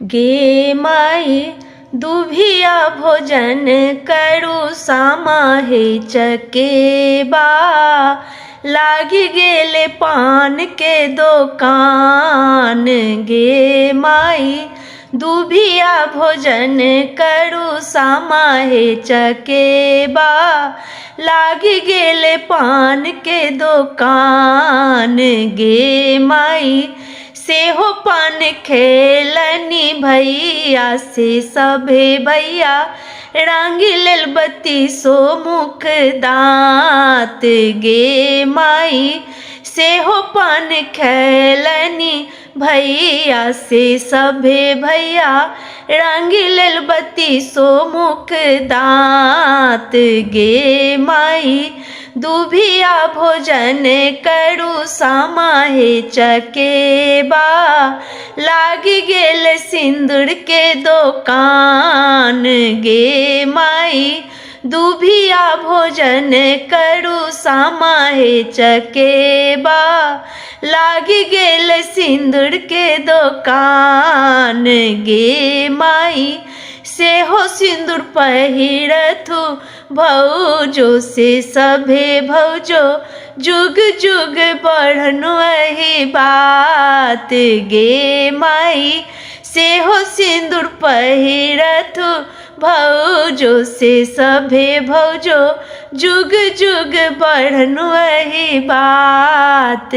गे माई दुभिया भोजन करू सामाहे चकेबा, लागी गेले पान के दुकान। गे माई दुभिया भोजन करू सामाहे चकेबा, लागी गेले पान के दुकान। गे माई सेहो पान खेलनी भैया से सभे भैया, रांगी लेल बत्तीसो मुख दांत। गे माई सेहो पान खेलनी भैया से सभे भैया, रांगी लेल बत्तीसो मुख दांत। गे माई दुभिया भोजन करू सामाहे चकेबा, लागी गेल सिंदूर के दुकान। गे माई दुभिया भोजन करू सामाहे चकेबा, लागी गेल सिंदूर के दुकान। गे माई सेहो सिंदूर पहिरथु भौजो से सभे भौजो, जुग जुग बढ़नु एही बात। गे माई सेहो सिंदूर पहिरथु भौजो से सभे भौजो, जुग जुग बढ़नु एही बात।